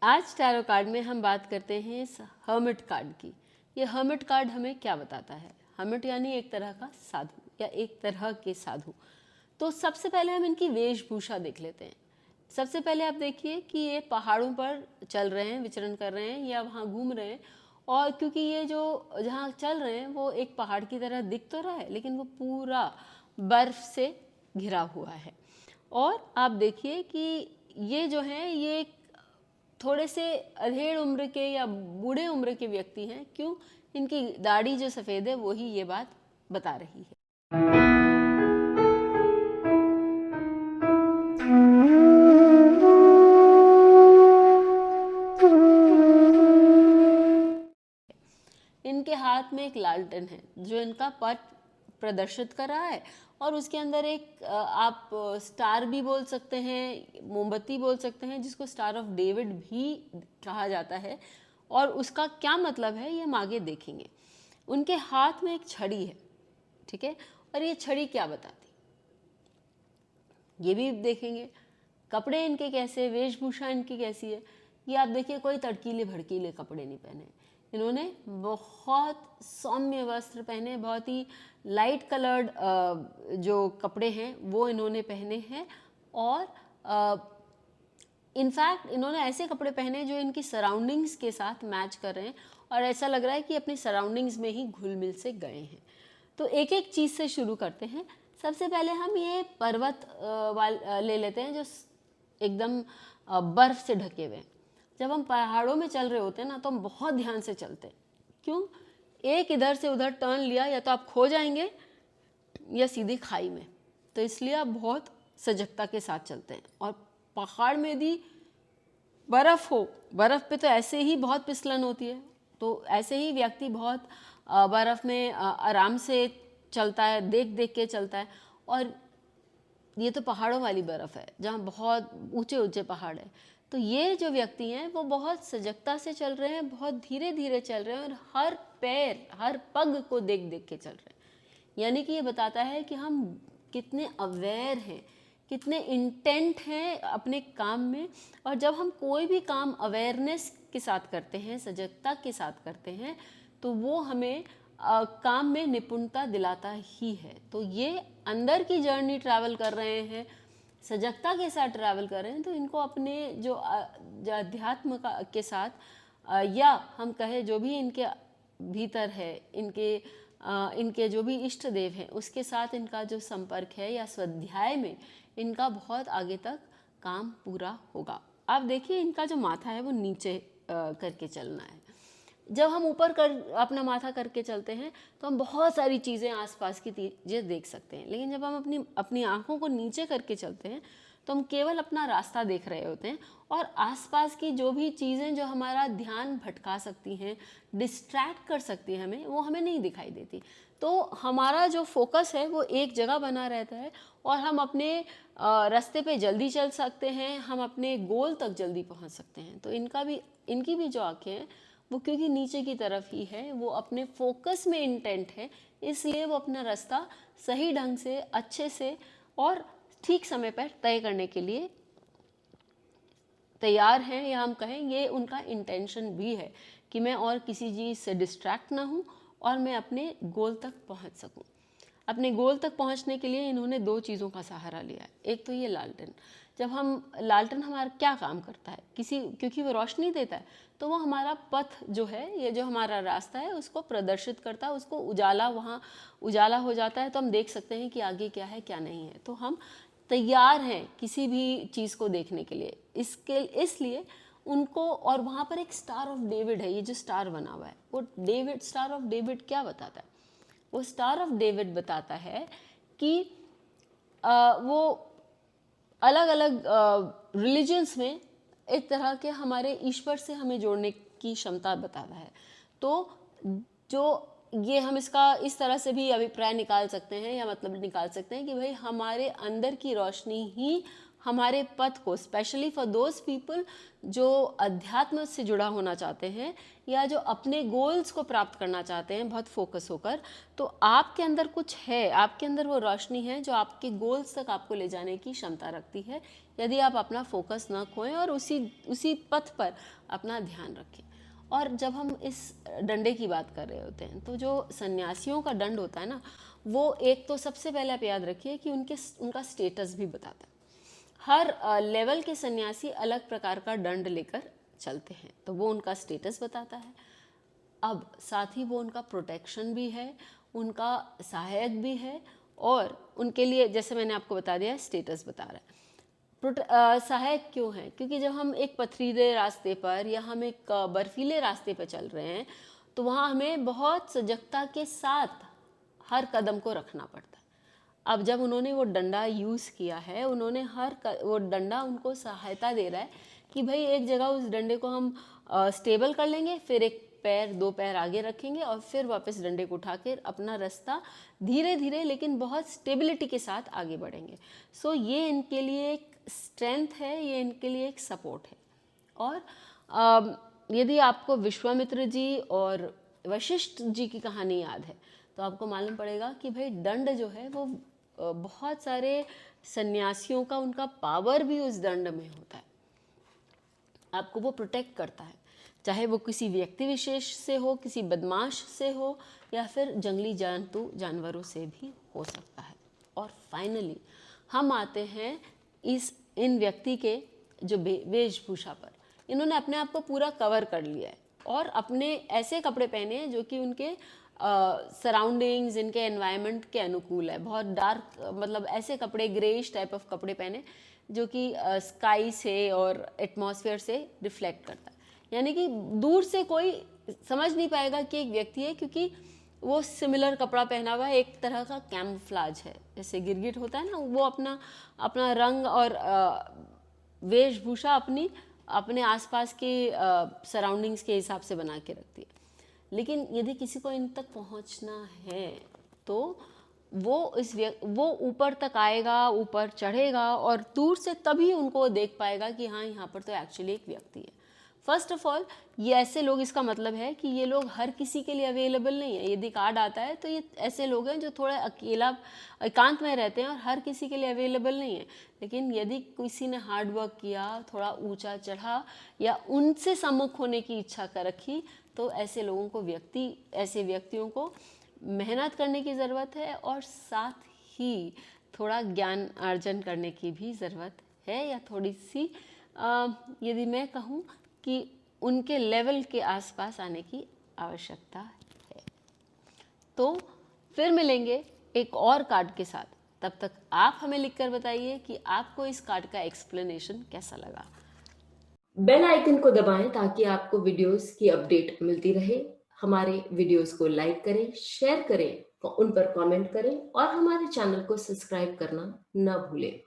आज tarot card में हम बात करते हैं इस हर्मिट कार्ड की। ये हर्मिट कार्ड हमें क्या बताता है? हर्मिट यानी एक तरह का साधु या एक तरह के साधु। तो सबसे पहले हम इनकी वेशभूषा देख लेते हैं। सबसे पहले आप देखिए कि ये पहाड़ों पर चल रहे हैं, विचरण कर रहे हैं या वहाँ घूम रहे हैं। और क्योंकि ये जो जहाँ चल रहे हैं वो एक पहाड़ की तरह दिख तो रहा है, लेकिन वो पूरा बर्फ से घिरा हुआ है। और आप देखिए कि ये जो है ये थोड़े से अधेड़ उम्र के या बूढ़े उम्र के व्यक्ति हैं। क्यों? इनकी दाढ़ी जो सफ़ेद है वही ये बात बता रही है। इनके हाथ में एक लालटेन है जो इनका पथ प्रदर्शित कर रहा है, और उसके अंदर एक आप स्टार भी बोल सकते हैं, मोमबत्ती बोल सकते हैं, जिसको स्टार ऑफ डेविड भी कहा जाता है। और उसका क्या मतलब है ये हम आगे देखेंगे। उनके हाथ में एक छड़ी है, ठीक है, और ये छड़ी क्या बताती ये भी देखेंगे। कपड़े इनके कैसे, वेशभूषा इनकी कैसी है, ये आप देखिए। कोई तड़कीले भड़कीले कपड़े नहीं पहने इन्होंने, बहुत सौम्य वस्त्र पहने, बहुत ही लाइट कलर्ड जो कपड़े हैं वो इन्होंने पहने हैं। और इनफैक्ट इन्होंने ऐसे कपड़े पहने जो इनकी सराउंडिंग्स के साथ मैच कर रहे हैं, और ऐसा लग रहा है कि अपनी सराउंडिंग्स में ही घुल मिल से गए हैं। तो एक एक चीज़ से शुरू करते हैं। सबसे पहले हम ये पर्वत ले लेते हैं जो एकदम बर्फ़ से ढके हुए हैं। जब हम पहाड़ों में चल रहे होते हैं ना, तो हम बहुत ध्यान से चलते हैं। क्यों? एक इधर से उधर टर्न लिया या तो आप खो जाएंगे या सीधी खाई में। तो इसलिए आप बहुत सजगता के साथ चलते हैं। और पहाड़ में यदि बर्फ़ हो, बर्फ़ पे तो ऐसे ही बहुत फिसलन होती है, तो ऐसे ही व्यक्ति बहुत बर्फ़ में आराम से चलता है, देख देख के चलता है। और ये तो पहाड़ों वाली बर्फ़ है जहाँ बहुत ऊंचे ऊंचे पहाड़ है। तो ये जो व्यक्ति हैं वो बहुत सजगता से चल रहे हैं, बहुत धीरे धीरे चल रहे हैं, और हर पैर हर पग को देख देख के चल रहे हैं। यानी कि ये बताता है कि हम कितने अवेयर हैं, कितने इंटेंट हैं अपने काम में। और जब हम कोई भी काम अवेयरनेस के साथ करते हैं, सजगता के साथ करते हैं, तो वो हमें काम में निपुणता दिलाता ही है। तो ये अंदर की जर्नी ट्रैवल कर रहे हैं, सजगता के साथ ट्रैवल कर रहे हैं, तो इनको अपने जो अध्यात्म के साथ या हम कहें जो भी इनके भीतर है, इनके जो भी इष्ट देव हैं उसके साथ इनका जो संपर्क है या स्वाध्याय में इनका बहुत आगे तक काम पूरा होगा। आप देखिए इनका जो माथा है वो नीचे करके चलना है। जब हम ऊपर कर अपना माथा करके चलते हैं तो हम बहुत सारी चीज़ें आसपास की चीज़ें देख सकते हैं, लेकिन जब हम अपनी आँखों को नीचे करके चलते हैं तो हम केवल अपना रास्ता देख रहे होते हैं, और आसपास की जो भी चीज़ें जो हमारा ध्यान भटका सकती हैं, डिस्ट्रैक्ट कर सकती हैं हमें, वो हमें नहीं दिखाई देती। तो हमारा जो फोकस है वो एक जगह बना रहता है, और हम अपने रास्ते पे जल्दी चल सकते हैं, हम अपने गोल तक जल्दी पहुंच सकते हैं। तो इनकी भी जो आँखें हैं वो क्योंकि नीचे की तरफ ही है, वो अपने फोकस में इंटेंट है, इसलिए वो अपना रास्ता सही ढंग से, अच्छे से और ठीक समय पर तय करने के लिए तैयार हैं। या हम कहें ये उनका इंटेंशन भी है कि मैं और किसी चीज़ से डिस्ट्रैक्ट ना हूँ और मैं अपने गोल तक पहुँच सकूँ। अपने गोल तक पहुँचने के लिए इन्होंने दो चीज़ों का सहारा लिया है। एक तो ये लालटेन। जब हम लालटेन हमारा क्या काम करता है, क्योंकि वो रोशनी देता है, तो वो हमारा पथ जो है, ये जो हमारा रास्ता है उसको प्रदर्शित करता है, उसको वहाँ उजाला हो जाता है, तो हम देख सकते हैं कि आगे क्या है क्या नहीं है। तो हम तैयार हैं किसी भी चीज़ को देखने के लिए। इसलिए उनको, और वहाँ पर एक स्टार ऑफ डेविड है, ये जो स्टार बना हुआ है वो स्टार ऑफ डेविड क्या बताता है? वो स्टार ऑफ डेविड बताता है कि वो अलग अलग रिलीजन्स में एक तरह के हमारे ईश्वर से हमें जोड़ने की क्षमता बताता है। तो जो ये हम इसका इस तरह से भी अभिप्राय निकाल सकते हैं या मतलब निकाल सकते हैं कि भाई हमारे अंदर की रोशनी ही हमारे पथ को, स्पेशली फॉर दोज पीपल जो अध्यात्म से जुड़ा होना चाहते हैं या जो अपने गोल्स को प्राप्त करना चाहते हैं बहुत फोकस होकर, तो आपके अंदर कुछ है, आपके अंदर वो रोशनी है जो आपके गोल्स तक आपको ले जाने की क्षमता रखती है, यदि आप अपना फोकस न खोएं और उसी पथ पर अपना ध्यान रखें। और जब हम इस डंडे की बात कर रहे होते हैं तो जो सन्यासियों का दंड होता है ना, वो एक तो सबसे पहले आप याद रखिए कि उनका स्टेटस भी बताता है। हर लेवल के सन्यासी अलग प्रकार का दंड लेकर चलते हैं, तो वो उनका स्टेटस बताता है। अब साथ ही वो उनका प्रोटेक्शन भी है, उनका सहायक भी है, और उनके लिए जैसे मैंने आपको बता दिया स्टेटस बता रहा है। सहायक क्यों है? क्योंकि जब हम एक पथरीले रास्ते पर या हम एक बर्फीले रास्ते पर चल रहे हैं तो वहाँ हमें बहुत सजगता के साथ हर कदम को रखना पड़ता है। अब जब उन्होंने वो डंडा यूज़ किया है, उन्होंने वो डंडा उनको सहायता दे रहा है कि भाई एक जगह उस डंडे को हम स्टेबल कर लेंगे, फिर एक पैर, दो पैर आगे रखेंगे और फिर वापस डंडे को उठाकर अपना रास्ता धीरे धीरे लेकिन बहुत स्टेबिलिटी के साथ आगे बढ़ेंगे। सो ये इनके लिए एक स्ट्रेंथ है, ये इनके लिए एक सपोर्ट है। और यदि आपको विश्वामित्र जी और वशिष्ठ जी की कहानी याद है तो आपको मालूम पड़ेगा कि भाई दंड जो है वो बहुत सारे सन्यासियों का उनका पावर भी उस दंड में होता है, आपको वो प्रोटेक्ट करता है, चाहे वो किसी व्यक्ति विशेष से हो, किसी बदमाश से हो, या फिर जंगली जानवरों से भी हो सकता है। और फाइनली हम आते हैं इन व्यक्ति के जो वेशभूषा पर। इन्होंने अपने आप को पूरा कवर कर लिया है और अपने ऐसे कपड़े पहने हैं जो कि उनके सराउंडिंग्स, इनके एनवायरनमेंट के अनुकूल है। बहुत डार्क, मतलब ऐसे कपड़े, ग्रेइश टाइप ऑफ कपड़े पहने जो कि स्काई से और एटमॉस्फेयर से रिफ्लेक्ट करता है, यानी कि दूर से कोई समझ नहीं पाएगा कि एक व्यक्ति है, क्योंकि वो सिमिलर कपड़ा पहना हुआ है, एक तरह का कैमफ्लाज है। जैसे गिरगिट होता है ना, वो अपना रंग और वेशभूषा अपने आसपास के सराउंडिंग्स के हिसाब से बना के रखती है। लेकिन यदि किसी को इन तक पहुंचना है तो वो ऊपर तक आएगा, ऊपर चढ़ेगा और दूर से तभी उनको देख पाएगा कि हाँ, यहाँ पर तो एक्चुअली एक व्यक्ति है। फर्स्ट ऑफ ऑल, ये ऐसे लोग, इसका मतलब है कि ये लोग हर किसी के लिए अवेलेबल नहीं है। यदि कार्ड आता है तो ये ऐसे लोग हैं जो थोड़ा अकेला, एकांत में रहते हैं और हर किसी के लिए अवेलेबल नहीं है। लेकिन यदि किसी ने हार्ड वर्क किया, थोड़ा ऊंचा चढ़ा या उनसे सम्मुख होने की इच्छा कर रखी, तो ऐसे लोगों को ऐसे व्यक्तियों को मेहनत करने की ज़रूरत है और साथ ही थोड़ा ज्ञान अर्जन करने की भी ज़रूरत है, या थोड़ी सी यदि मैं कहूँ कि उनके लेवल के आसपास आने की आवश्यकता है। तो फिर मिलेंगे एक और कार्ड के साथ। तब तक आप हमें लिखकर बताइए कि आपको इस कार्ड का एक्सप्लेनेशन कैसा लगा। बेल आइकन को दबाएं ताकि आपको वीडियोस की अपडेट मिलती रहे। हमारे वीडियोस को लाइक करें, शेयर करें, उन पर कमेंट करें और हमारे चैनल को सब्सक्राइब करना न भूलें।